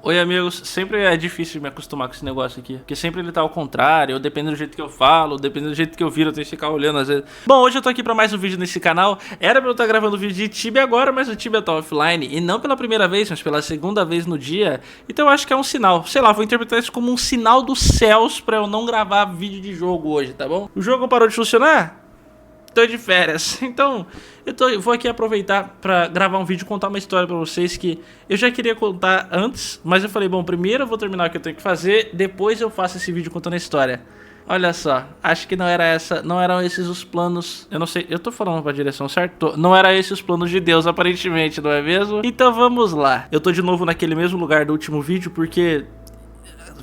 Oi, amigos. Sempre é difícil me acostumar com esse negócio aqui, porque sempre ele tá ao contrário, ou dependendo do jeito que eu falo, ou dependendo do jeito que eu viro, eu tenho que ficar olhando às vezes. Bom, hoje eu tô aqui pra mais um vídeo nesse canal. Era pra eu estar gravando vídeo de Tibia agora, mas o Tibia tá offline, e não pela primeira vez, mas pela segunda vez no dia. Então eu acho que é um sinal. Sei lá, vou interpretar isso como um sinal dos céus pra eu não gravar vídeo de jogo hoje, tá bom? O jogo parou de funcionar? Tô de férias, então vou aqui aproveitar pra gravar um vídeo e contar uma história pra vocês que eu já queria contar antes, mas eu falei, bom, primeiro eu vou terminar o que eu tenho que fazer, depois eu faço esse vídeo contando a história. Olha só, acho que não eram esses os planos, eu não sei, eu tô falando pra direção certa? Não eram esses os planos de Deus, aparentemente, não é mesmo? Então vamos lá, eu tô de novo naquele mesmo lugar do último vídeo porque...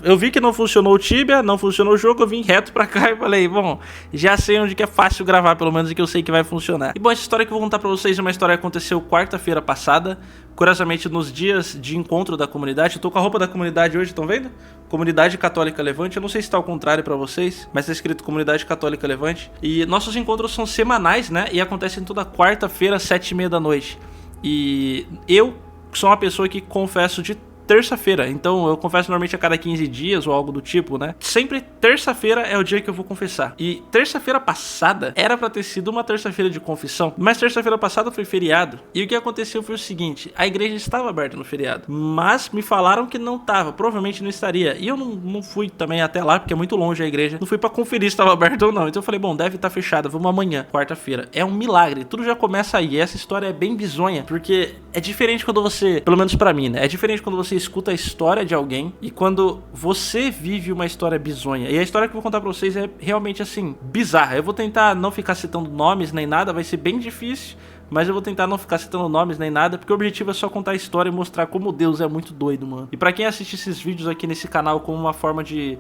eu vi que não funcionou o Tibia, não funcionou o jogo, eu vim reto pra cá e falei, bom, já sei onde que é fácil gravar, pelo menos, e que eu sei que vai funcionar. E bom, essa história que eu vou contar pra vocês é uma história que aconteceu quarta-feira passada, curiosamente nos dias de encontro da comunidade. Eu tô com a roupa da comunidade hoje, estão vendo? Comunidade Católica Levante, eu não sei se tá ao contrário pra vocês, mas tá escrito Comunidade Católica Levante. E nossos encontros são semanais, né, e acontecem toda quarta-feira, 7h30 da noite. E eu sou uma pessoa que confesso de terça-feira, então eu confesso normalmente a cada 15 dias ou algo do tipo, né? Sempre terça-feira é o dia que eu vou confessar. E terça-feira passada era pra ter sido uma terça-feira de confissão, mas terça-feira passada foi feriado. E o que aconteceu foi o seguinte, a igreja estava aberta no feriado, mas me falaram que não estava, provavelmente não estaria. E eu não fui também até lá, porque é muito longe a igreja, não fui pra conferir se estava aberto ou não. Então eu falei, bom, deve estar fechada, vamos amanhã, quarta-feira. É um milagre, tudo já começa aí. Essa história é bem bizonha, porque é diferente quando você, pelo menos pra mim, né? É diferente quando você escuta a história de alguém e quando você vive uma história bizonha. E a história que eu vou contar pra vocês é realmente assim, bizarra. Eu vou tentar não ficar citando nomes nem nada, vai ser bem difícil, mas eu vou tentar não ficar citando nomes nem nada, porque o objetivo é só contar a história e mostrar como Deus é muito doido, mano. E pra quem assiste esses vídeos aqui nesse canal como uma forma de...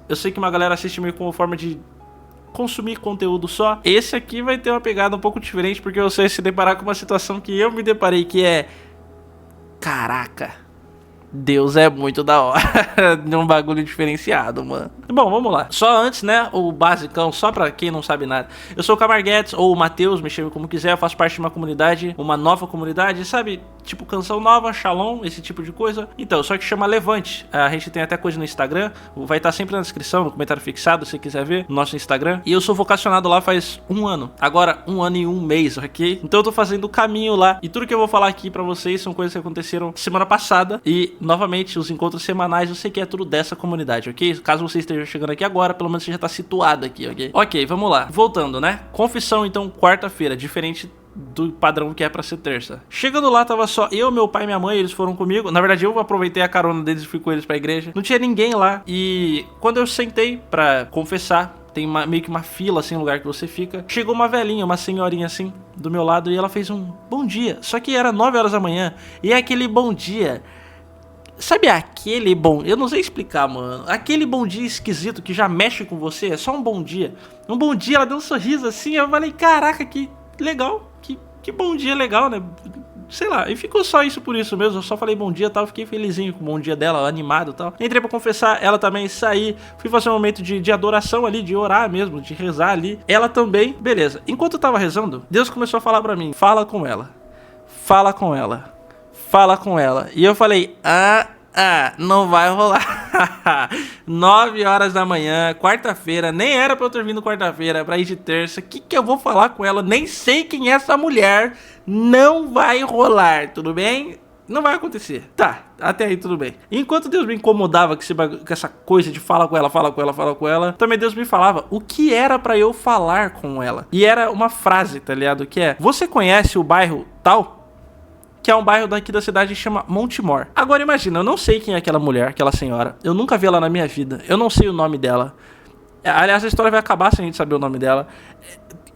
eu sei que uma galera assiste meio como uma forma de consumir conteúdo só. Esse aqui vai ter uma pegada um pouco diferente, porque você vai se deparar com uma situação que eu me deparei, que é... caraca, Deus é muito da hora. De um bagulho diferenciado, mano. Bom, vamos lá. Só antes, né, o basicão, só pra quem não sabe nada. Eu sou o Camarguetes, ou o Matheus, me chame como quiser. Eu faço parte de uma comunidade, uma nova comunidade, sabe? Tipo canção nova, Shalom, esse tipo de coisa. Então, só que chama Levante. A gente tem até coisa no Instagram, vai estar sempre na descrição, no comentário fixado, se quiser ver, no nosso Instagram. E eu sou vocacionado lá faz um ano. Agora, 1 ano e 1 mês, ok? Então eu tô fazendo o caminho lá. E tudo que eu vou falar aqui pra vocês são coisas que aconteceram semana passada. E novamente, os encontros semanais, eu sei que é tudo dessa comunidade, ok? Caso você esteja chegando aqui agora, pelo menos você já tá situado aqui, ok? Ok, vamos lá. Voltando, né? Confissão, então, quarta-feira, diferente do padrão que é pra ser terça. Chegando lá, tava só eu, meu pai e minha mãe, eles foram comigo. Na verdade, eu aproveitei a carona deles e fui com eles pra igreja. Não tinha ninguém lá. E quando eu sentei pra confessar, tem meio que uma fila, assim, um lugar que você fica. Chegou uma velhinha, uma senhorinha, assim, do meu lado, e ela fez um bom dia. Só que era 9 horas da manhã, e é aquele bom dia... sabe aquele bom... eu não sei explicar, mano. Aquele bom dia esquisito que já mexe com você. É só um bom dia. Um bom dia, ela deu um sorriso assim. Eu falei, caraca, que legal. Que bom dia legal, né? Sei lá. E ficou só isso por isso mesmo. Eu só falei bom dia e tal. Fiquei felizinho com o bom dia dela, animado e tal. Entrei pra confessar. Ela também, saí. Fui fazer um momento de adoração ali, de orar mesmo, de rezar ali. Ela também. Beleza. Enquanto eu tava rezando, Deus começou a falar pra mim. Fala com ela. Fala com ela. Fala com ela. E eu falei, não vai rolar. 9 horas da manhã, quarta-feira. Nem era pra eu ter vindo quarta-feira, pra ir de terça. O que eu vou falar com ela? Nem sei quem é essa mulher. Não vai rolar, tudo bem? Não vai acontecer. Tá, até aí tudo bem. Enquanto Deus me incomodava com essa coisa de fala com ela, fala com ela, fala com ela, também Deus me falava o que era pra eu falar com ela. E era uma frase, tá ligado? Que é, você conhece o bairro tal? Que é um bairro daqui da cidade que chama Montemor. Agora imagina, eu não sei quem é aquela mulher, aquela senhora. Eu nunca vi ela na minha vida. Eu não sei o nome dela. Aliás, a história vai acabar sem a gente saber o nome dela.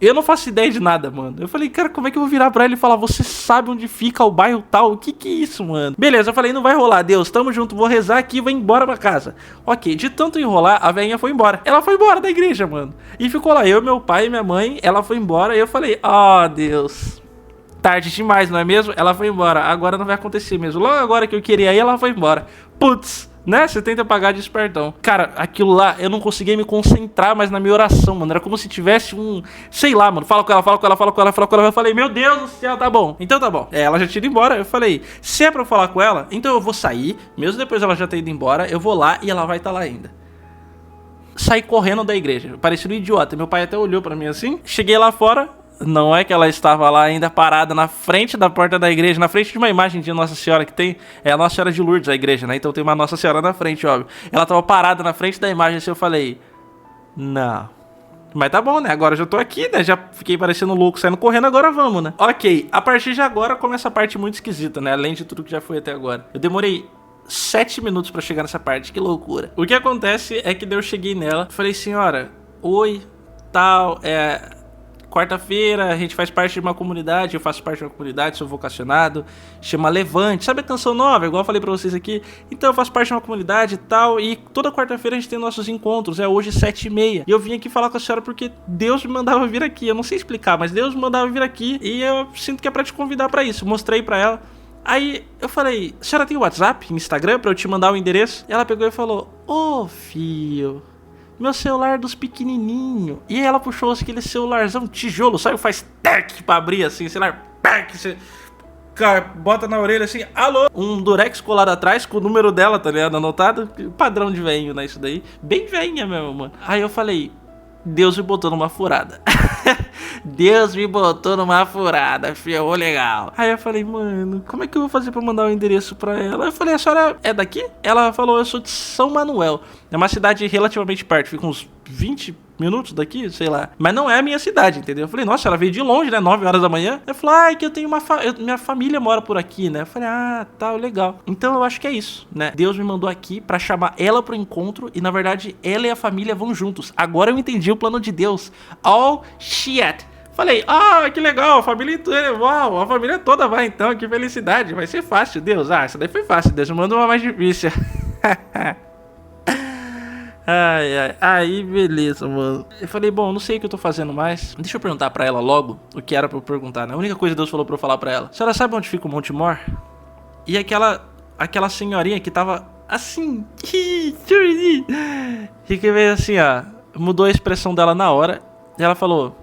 Eu não faço ideia de nada, mano. Eu falei, cara, como é que eu vou virar pra ela e falar, você sabe onde fica o bairro tal? O que é isso, mano? Beleza, eu falei, não vai rolar, Deus, tamo junto, vou rezar aqui e vou embora pra casa. Ok, de tanto enrolar, a velhinha foi embora. Ela foi embora da igreja, mano. E ficou lá, eu, meu pai e minha mãe, ela foi embora e eu falei, Deus... tarde demais, não é mesmo? Ela foi embora, agora não vai acontecer mesmo. Logo agora que eu queria ir, ela foi embora. Putz, né? Você tenta pagar de espertão. Cara, aquilo lá, eu não conseguia me concentrar mais na minha oração, mano. Era como se tivesse um... Sei lá, mano. Fala com ela, fala com ela, fala com ela, fala com ela. Eu falei, meu Deus do céu, tá bom. Então tá bom. Ela já tinha ido embora. Eu falei, se é pra eu falar com ela, então eu vou sair. Mesmo depois ela já ter ido embora, eu vou lá e ela vai estar lá ainda. Saí correndo da igreja. Parecia um idiota. Meu pai até olhou pra mim assim. Cheguei lá fora. Não é que ela estava lá ainda parada na frente da porta da igreja, na frente de uma imagem de Nossa Senhora que tem, é a Nossa Senhora de Lourdes, a igreja, né? Então tem uma Nossa Senhora na frente, óbvio. Ela estava parada na frente da imagem, assim, eu falei, não. Mas tá bom, né? Agora eu já tô aqui, né? Já fiquei parecendo louco, saindo correndo, agora vamos, né? Ok, a partir de agora começa a parte muito esquisita, né? Além de tudo que já foi até agora. Eu demorei 7 minutos pra chegar nessa parte, que loucura. O que acontece é que daí eu cheguei nela, falei, senhora, oi, tal, quarta-feira a gente faz parte de uma comunidade, eu faço parte de uma comunidade, sou vocacionado, chama Levante, sabe a canção nova, igual eu falei pra vocês aqui? Então eu faço parte de uma comunidade e tal, e toda quarta-feira a gente tem nossos encontros, é hoje 7h30, e eu vim aqui falar com a senhora porque Deus me mandava vir aqui, eu não sei explicar, mas Deus me mandava vir aqui, e eu sinto que é pra te convidar pra isso, mostrei pra ela. Aí eu falei, a senhora tem WhatsApp, Instagram, pra eu te mandar o endereço? E ela pegou e falou, ô filho, meu celular dos pequenininho. E aí ela puxou aquele celularzão tijolo, sabe? Faz tec pra abrir assim, celular, tec, você bota na orelha assim, alô. Um durex colado atrás com o número dela, tá ligado? Anotado, padrão de velhinho, né? Isso daí, bem velhinha mesmo, mano. Aí eu falei, Deus me botou numa furada. Deus me botou numa furada, filho, legal. Aí eu falei, mano, como é que eu vou fazer pra mandar o endereço pra ela? Eu falei, a senhora é daqui? Ela falou, eu sou de São Manuel. É uma cidade relativamente perto, fica uns 20 minutos daqui, sei lá. Mas não é a minha cidade, entendeu? Eu falei, nossa, ela veio de longe, né? 9 horas da manhã. Eu falei, que eu tenho minha família mora por aqui, né? Eu falei, tá, legal. Então eu acho que é isso, né? Deus me mandou aqui pra chamar ela pro encontro e, na verdade, ela e a família vão juntos. Agora eu entendi o plano de Deus. All shit. Falei, que legal, a família inteira, uau, a família toda vai então, que felicidade, vai ser fácil, Deus. Essa daí foi fácil, Deus me mandou uma mais difícil. Aí beleza, mano. Eu falei, bom, não sei o que eu tô fazendo mais. Deixa eu perguntar pra ela logo o que era pra eu perguntar, né? A única coisa que Deus falou pra eu falar pra ela, a senhora sabe onde fica o Monte Mor? E aquela senhorinha que tava assim, que veio assim, ó, mudou a expressão dela na hora. E ela falou,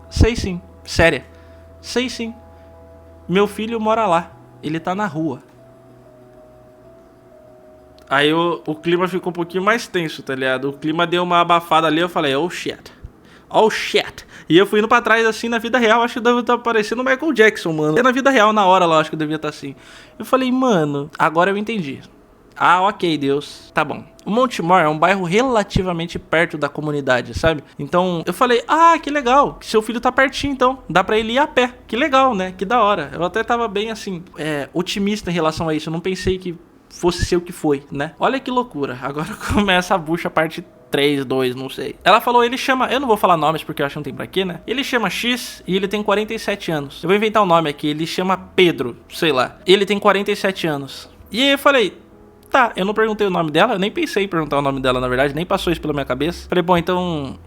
sei sim, séria, sei sim, meu filho mora lá, ele tá na rua. Aí o clima ficou um pouquinho mais tenso, tá ligado? O clima deu uma abafada ali, eu falei, oh shit. E eu fui indo pra trás assim, na vida real, acho que deve estar parecendo o Michael Jackson, mano. Até na vida real, na hora lá, acho que devia estar assim. Eu falei, mano, agora eu entendi. Ok, Deus, tá bom. O Monte Mor é um bairro relativamente perto da comunidade, sabe? Então eu falei, que legal, que seu filho tá pertinho então, dá pra ele ir a pé. Que legal, né? Que da hora. Eu até tava bem assim, otimista em relação a isso, eu não pensei que fosse ser o que foi, né? Olha que loucura, agora começa a bucha parte 3, 2, não sei. Ela falou, ele chama, eu não vou falar nomes porque eu acho que não tem pra quê, né? Ele chama X e ele tem 47 anos. Eu vou inventar um nome aqui, ele chama Pedro, sei lá. Ele tem 47 anos. E aí eu falei, tá, eu não perguntei o nome dela, eu nem pensei em perguntar o nome dela, na verdade, nem passou isso pela minha cabeça. Falei, bom, então...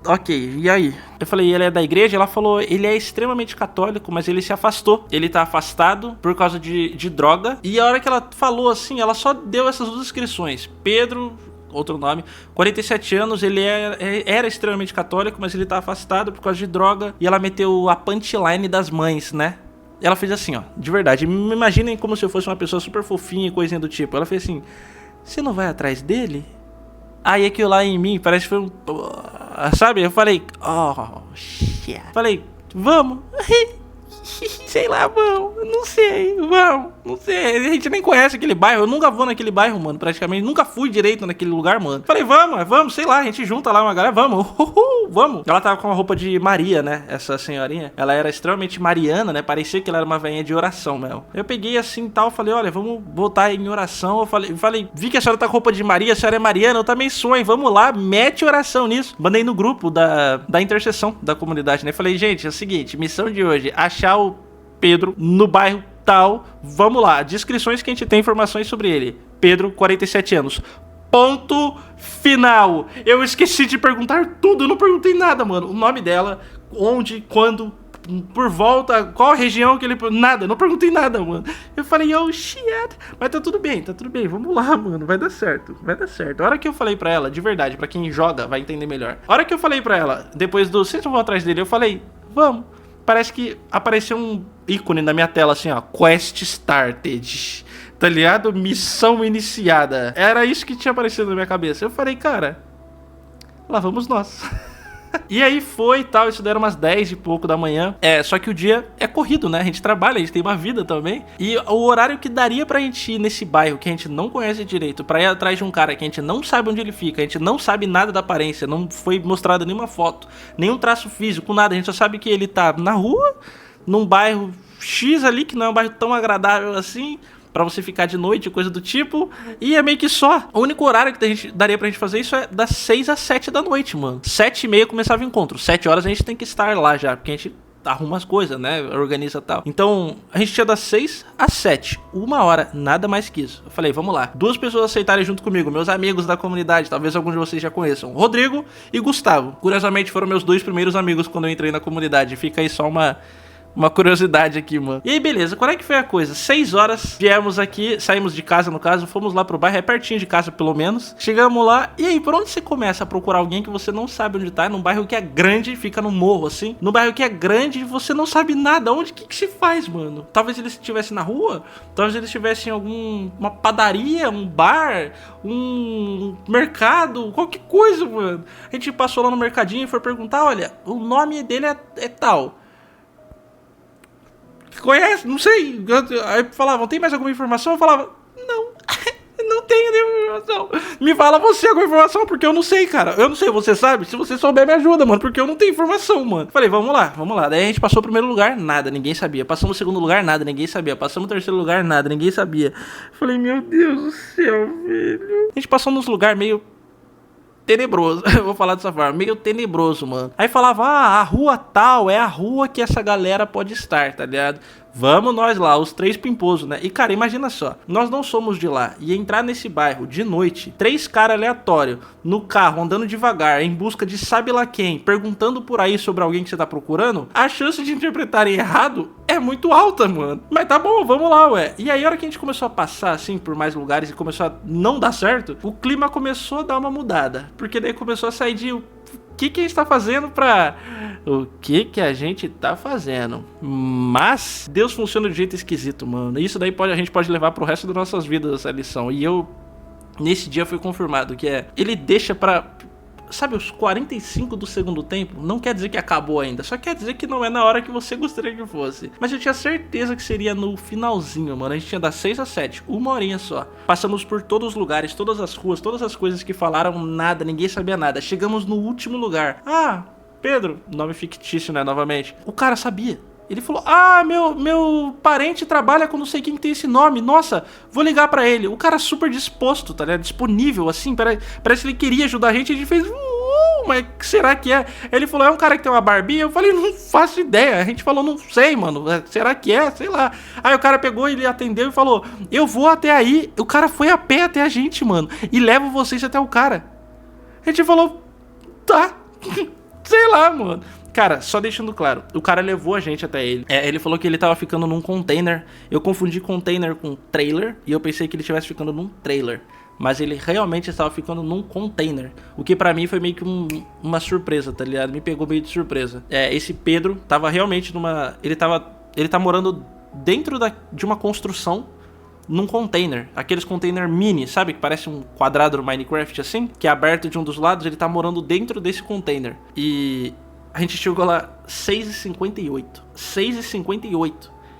Ok, e aí? Eu falei, ele é da igreja? Ela falou, ele é extremamente católico, mas ele se afastou. Ele tá afastado por causa de droga. E a hora que ela falou assim, ela só deu essas duas descrições. Pedro, outro nome, 47 anos, ele era extremamente católico, mas ele tá afastado por causa de droga. E ela meteu a punchline das mães, né? Ela fez assim, ó, de verdade, me imaginem como se eu fosse uma pessoa super fofinha e coisinha do tipo. Ela fez assim, você não vai atrás dele? Aí aquilo lá em mim parece que foi um... Sabe? Eu falei, shit. Falei, vamos. Sei lá, vamos. Não sei, vamos. Não sei. A gente nem conhece aquele bairro. Eu nunca vou naquele bairro, mano, praticamente. Nunca fui direito naquele lugar, mano. Falei, vamos, sei lá. A gente junta lá uma galera, vamos. Vamos. Ela tava com a roupa de Maria, né? Essa senhorinha. Ela era extremamente mariana, né? Parecia que ela era uma velhinha de oração, meu. Eu peguei assim e tal. Falei, olha, vamos voltar em oração. Eu falei, vi que a senhora tá com roupa de Maria. A senhora é mariana. Eu também sou, hein? Vamos lá. Mete oração nisso. Mandei no grupo da intercessão da comunidade, né? Falei, gente, é o seguinte. Missão de hoje. Achar o Pedro no bairro tal. Vamos lá. Descrições que a gente tem informações sobre ele. Pedro, 47 anos. Ponto final. Eu esqueci de perguntar tudo. Eu não perguntei nada, mano. O nome dela, onde, quando, por volta, qual a região que ele... Nada, eu não perguntei nada, mano. Eu falei, oh, shit. Mas tá tudo bem, vamos lá, mano, vai dar certo. A hora que eu falei pra ela, de verdade, pra quem joga vai entender melhor. A hora que eu falei pra ela, depois do... Vocês vão atrás dele, eu falei, vamos. Parece que apareceu um ícone na minha tela, assim, ó, Quest Started, tá ligado? Missão iniciada. Era isso que tinha aparecido na minha cabeça. Eu falei, cara, lá vamos nós. E aí foi e tal, isso deram umas 10 e pouco da manhã. Só que o dia é corrido, né? A gente trabalha, a gente tem uma vida também. E o horário que daria pra gente ir nesse bairro que a gente não conhece direito, pra ir atrás de um cara que a gente não sabe onde ele fica, a gente não sabe nada da aparência, não foi mostrada nenhuma foto, nenhum traço físico, nada. A gente só sabe que ele tá na rua, num bairro X ali, que não é um bairro tão agradável assim, pra você ficar de noite, coisa do tipo. E é meio que só. O único horário que a gente daria pra gente fazer isso é das 6 às 7 da noite, mano. 7h30 começava o encontro. 7 horas a gente tem que estar lá já, porque a gente arruma as coisas, né? Organiza e tal. Então, a gente tinha das 6 às 7. 1 hora, nada mais que isso. Eu falei, vamos lá. 2 pessoas aceitarem junto comigo, meus amigos da comunidade, talvez alguns de vocês já conheçam. Rodrigo e Gustavo. Curiosamente, foram meus 2 primeiros amigos quando eu entrei na comunidade. Fica aí só uma curiosidade aqui, mano. E aí, beleza, qual é que foi a coisa? 6 horas, viemos aqui, saímos de casa, no caso, fomos lá pro bairro, é pertinho de casa, pelo menos. Chegamos lá, e aí, por onde você começa a procurar alguém que você não sabe onde tá? Num bairro que é grande, fica no morro, assim. Num bairro que é grande, você não sabe nada. Onde, que se faz, mano? Talvez eles estivessem na rua, talvez eles estivessem em uma padaria, um bar, um mercado, qualquer coisa, mano. A gente passou lá no mercadinho e foi perguntar, olha, o nome dele é tal. Conhece? Não sei. Aí falavam, tem mais alguma informação? Eu falava, não, não tenho nenhuma informação. Me fala você alguma informação, porque eu não sei, cara. Eu não sei, você sabe? Se você souber, me ajuda, mano, porque eu não tenho informação, mano. Falei, vamos lá. Daí a gente passou o primeiro lugar, nada, ninguém sabia. Passamos o segundo lugar, nada, ninguém sabia. Passamos o terceiro lugar, nada, ninguém sabia. Falei, meu Deus do céu, velho. A gente passou nos lugares meio tenebroso, eu vou falar dessa forma, meio tenebroso, mano. Aí falava, a rua tal é a rua que essa galera pode estar, tá ligado? Vamos nós lá, os 3 pimposos, né? E, cara, imagina só, nós não somos de lá, e entrar nesse bairro de noite, 3 caras aleatórios, no carro, andando devagar, em busca de sabe lá quem, perguntando por aí sobre alguém que você tá procurando, a chance de interpretarem errado é muito alta, mano. Mas tá bom, vamos lá, ué. E aí, a hora que a gente começou a passar, assim, por mais lugares e começou a não dar certo, o clima começou a dar uma mudada, porque daí começou a sair de... O que a gente tá fazendo pra... O que a gente tá fazendo? Mas Deus funciona de jeito esquisito, mano. Isso daí a gente pode levar pro resto das nossas vidas, essa lição. E eu, nesse dia, foi confirmado que ele deixa pra... Sabe, os 45 do segundo tempo, não quer dizer que acabou ainda, só quer dizer que não é na hora que você gostaria que fosse. Mas eu tinha certeza que seria no finalzinho, mano. A gente tinha das 6 às 7, 1 horinha só. Passamos por todos os lugares, todas as ruas, todas as coisas que falaram, nada, ninguém sabia nada. Chegamos no último lugar. Ah, Pedro, nome fictício, né, novamente. O cara sabia. Ele falou, meu parente trabalha com não sei quem que tem esse nome. Nossa, vou ligar pra ele. O cara super disposto, tá ligado? Disponível, assim. Parece que ele queria ajudar a gente. A gente fez, mas será que é? Ele falou, é um cara que tem uma barbinha? Eu falei, não faço ideia. A gente falou, não sei, mano. Será que é? Sei lá. Aí o cara pegou, ele atendeu e falou, eu vou até aí. O cara foi a pé até a gente, mano. E levo vocês até o cara. A gente falou, tá. Sei lá, mano. Cara, só deixando claro, o cara levou a gente até ele. Ele falou que ele tava ficando num container. Eu confundi container com trailer e eu pensei que ele estivesse ficando num trailer. Mas ele realmente estava ficando num container. O que pra mim foi meio que uma surpresa, tá ligado? Me pegou meio de surpresa. Esse Pedro tava realmente numa... Ele tá morando dentro de uma construção, num container. Aqueles container mini, sabe? Que parece um quadrado no Minecraft assim, que é aberto de um dos lados. Ele tá morando dentro desse container. E... a gente chegou lá 6h58. 6h58.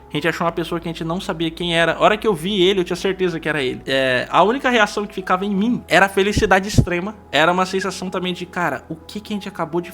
A gente achou uma pessoa que a gente não sabia quem era. A hora que eu vi ele, eu tinha certeza que era ele. A única reação que ficava em mim era a felicidade extrema. Era uma sensação também de, cara, o que a gente acabou de...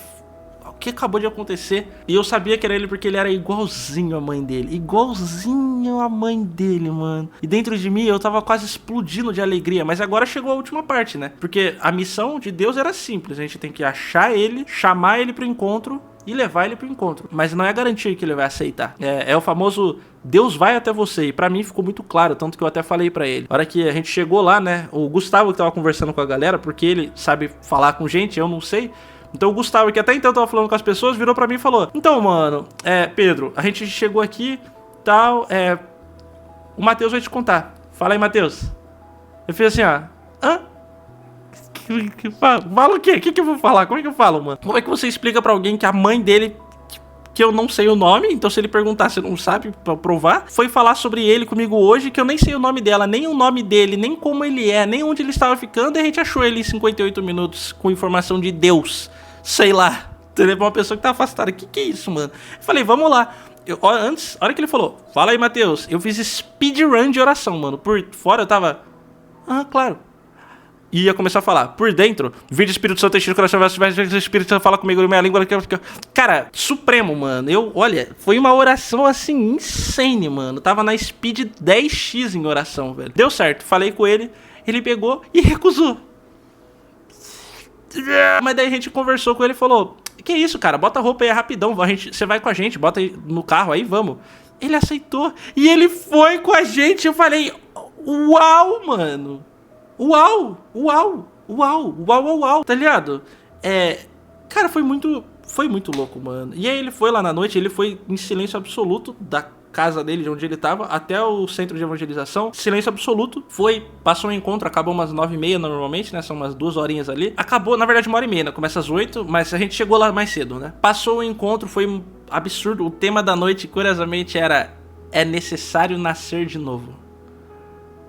O que acabou de acontecer? E eu sabia que era ele porque ele era igualzinho a mãe dele. Igualzinho a mãe dele, mano. E dentro de mim eu tava quase explodindo de alegria. Mas agora chegou a última parte, né? Porque a missão de Deus era simples. A gente tem que achar ele, chamar ele pro encontro e levar ele pro encontro. Mas não é garantia que ele vai aceitar. É o famoso Deus vai até você. E pra mim ficou muito claro, tanto que eu até falei pra ele. A hora que a gente chegou lá, né? O Gustavo que tava conversando com a galera, porque ele sabe falar com gente, eu não sei. Então o Gustavo, que até então tava falando com as pessoas, virou pra mim e falou: então, mano, Pedro, a gente chegou aqui, tal, o Matheus vai te contar. Fala aí, Matheus. Eu fiz assim, ó. Hã? Fala o quê? O que eu vou falar? Como é que eu falo, mano? Como é que você explica pra alguém que a mãe dele, que eu não sei o nome, então se ele perguntar, você não sabe pra provar, foi falar sobre ele comigo hoje, que eu nem sei o nome dela, nem o nome dele, nem como ele é, nem onde ele estava ficando, e a gente achou ele em 58 minutos com informação de Deus. Sei lá. Entendeu? Uma pessoa que tá afastada. Que é isso, mano? Eu falei, vamos lá. Antes, a hora que ele falou, fala aí, Matheus, eu fiz speedrun de oração, mano. Por fora eu tava, claro. E ia começar a falar, por dentro, vídeo Espírito Santo enche o coração, o Espírito Santo fala comigo, minha língua. Cara, supremo, mano. Olha, foi uma oração assim, insane, mano. Tava na speed 10x em oração, velho. Deu certo, falei com ele, ele pegou e recusou. Mas daí a gente conversou com ele e falou: que isso, cara, bota a roupa aí rapidão, você vai com a gente, bota aí no carro aí, vamos. Ele aceitou e ele foi com a gente. Eu falei, uau, mano. Uau, tá ligado? Cara, foi muito louco, mano. E aí ele foi lá na noite, ele foi em silêncio absoluto da casa dele, de onde ele tava, até o centro de evangelização, silêncio absoluto, passou um encontro, acabou umas 9h30 normalmente, né, são umas 2 horinhas ali, acabou, na verdade 1h30, né, começa às 8, mas a gente chegou lá mais cedo, né, passou o encontro, foi um absurdo, o tema da noite, curiosamente, era: é necessário nascer de novo.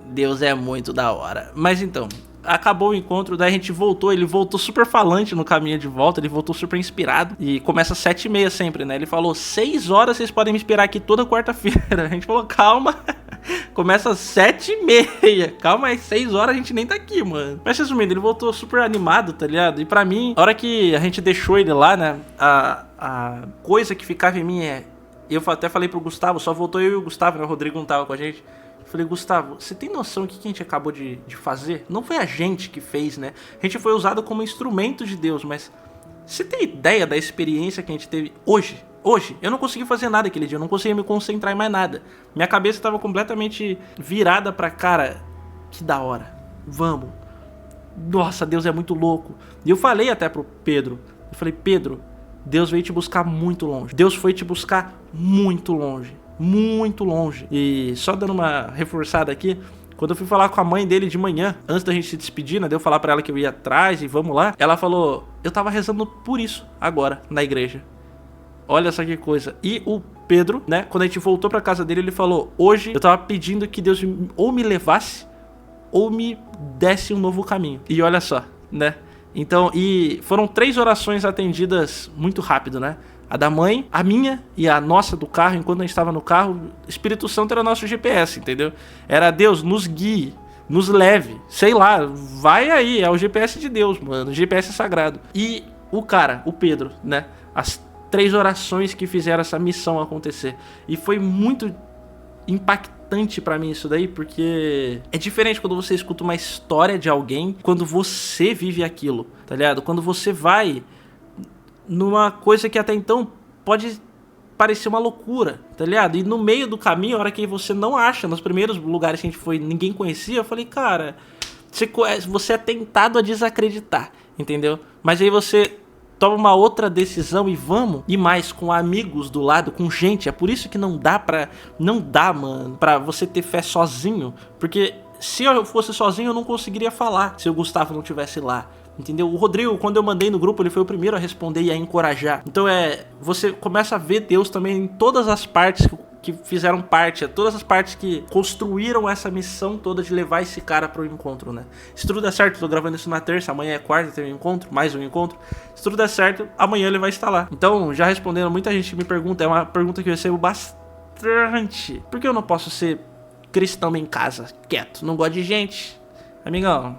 Deus é muito da hora. Mas então, acabou o encontro, daí a gente voltou, ele voltou super falante no caminho de volta, ele voltou super inspirado, e começa às 7h30 sempre, né, ele falou, 6 horas vocês podem me esperar aqui toda quarta-feira. A gente falou, calma, começa às 7h30, calma aí, 6 horas a gente nem tá aqui, mano. Mas resumindo, ele voltou super animado, tá ligado? E pra mim, a hora que a gente deixou ele lá, né, a coisa que ficava em mim eu até falei pro Gustavo, só voltou eu e o Gustavo, né, o Rodrigo não tava com a gente. Falei, Gustavo, você tem noção do que a gente acabou de fazer? Não foi a gente que fez, né? A gente foi usado como instrumento de Deus, mas você tem ideia da experiência que a gente teve hoje? Hoje, eu não consegui fazer nada aquele dia, eu não conseguia me concentrar em mais nada. Minha cabeça estava completamente virada pra, cara, que da hora, vamos. Nossa, Deus é muito louco. E eu falei até pro Pedro, eu falei, Pedro, Deus veio te buscar muito longe. Deus foi te buscar muito longe. Muito longe. E só dando uma reforçada aqui, quando eu fui falar com a mãe dele de manhã, antes da gente se despedir, né, de eu falar pra ela que eu ia atrás e vamos lá, ela falou, eu tava rezando por isso agora, na igreja. Olha só que coisa. E o Pedro, né, quando a gente voltou pra casa dele, ele falou, hoje eu tava pedindo que Deus ou me levasse ou me desse um novo caminho. E olha só, né. Então, e foram 3 orações atendidas muito rápido, né. A da mãe, a minha e a nossa do carro, enquanto a gente estava no carro, Espírito Santo era nosso GPS, entendeu? Era Deus, nos guie, nos leve, sei lá, vai aí, é o GPS de Deus, mano, o GPS é sagrado. E o cara, o Pedro, né, as 3 orações que fizeram essa missão acontecer. E foi muito impactante pra mim isso daí, porque é diferente quando você escuta uma história de alguém, quando você vive aquilo, tá ligado? Quando você vai numa coisa que até então pode parecer uma loucura, tá ligado? E no meio do caminho, a hora que você não acha, nos primeiros lugares que a gente foi, ninguém conhecia, eu falei, cara, você é tentado a desacreditar, entendeu? Mas aí você toma uma outra decisão e vamos, e mais com amigos do lado, com gente, é por isso que não dá, mano, pra você ter fé sozinho, porque se eu fosse sozinho eu não conseguiria falar, se o Gustavo não estivesse lá. Entendeu? O Rodrigo, quando eu mandei no grupo, ele foi o primeiro a responder e a encorajar. Então você começa a ver Deus também em todas as partes que fizeram parte, todas as partes que construíram essa missão toda de levar esse cara pro encontro, né? Se tudo der certo, eu tô gravando isso na terça, amanhã é quarta, tem um encontro, mais um encontro. Se tudo der certo, amanhã ele vai estar lá. Então, já respondendo, muita gente me pergunta, é uma pergunta que eu recebo bastante. Por que eu não posso ser cristão em casa, quieto? Não gosto de gente? Amigão,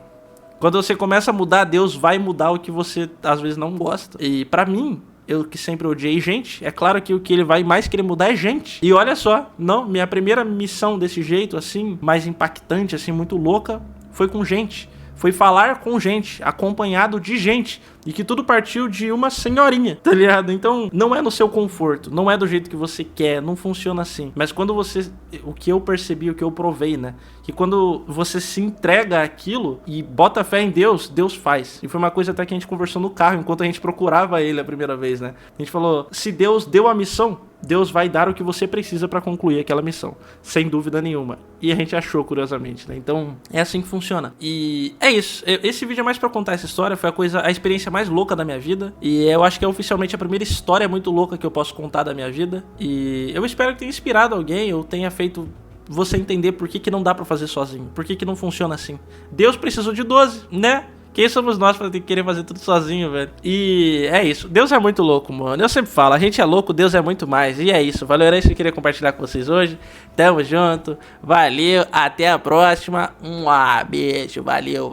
quando você começa a mudar, Deus vai mudar o que você às vezes não gosta. E pra mim, eu que sempre odiei gente, é claro que o que ele vai mais querer mudar é gente. E olha só, minha primeira missão desse jeito, assim, mais impactante, assim, muito louca, foi com gente. Foi falar com gente, acompanhado de gente. E que tudo partiu de uma senhorinha, tá ligado? Então, não é no seu conforto, não é do jeito que você quer, não funciona assim. Mas quando você... O que eu percebi, o que eu provei, né? Que quando você se entrega àquilo e bota fé em Deus, Deus faz. E foi uma coisa até que a gente conversou no carro, enquanto a gente procurava ele a primeira vez, né? A gente falou, se Deus deu a missão, Deus vai dar o que você precisa pra concluir aquela missão, sem dúvida nenhuma. E a gente achou, curiosamente, né? Então, é assim que funciona. E é isso. Esse vídeo é mais pra contar essa história, foi a experiência mais louca da minha vida. E eu acho que é oficialmente a primeira história muito louca que eu posso contar da minha vida. E eu espero que tenha inspirado alguém, ou tenha feito você entender por que não dá pra fazer sozinho, por que não funciona assim. Deus precisou de 12, né? Quem somos nós pra ter que querer fazer tudo sozinho, velho? E é isso. Deus é muito louco, mano. Eu sempre falo, a gente é louco, Deus é muito mais. E é isso. Valeu, era isso que eu queria compartilhar com vocês hoje. Tamo junto. Valeu, até a próxima. Um beijo, valeu.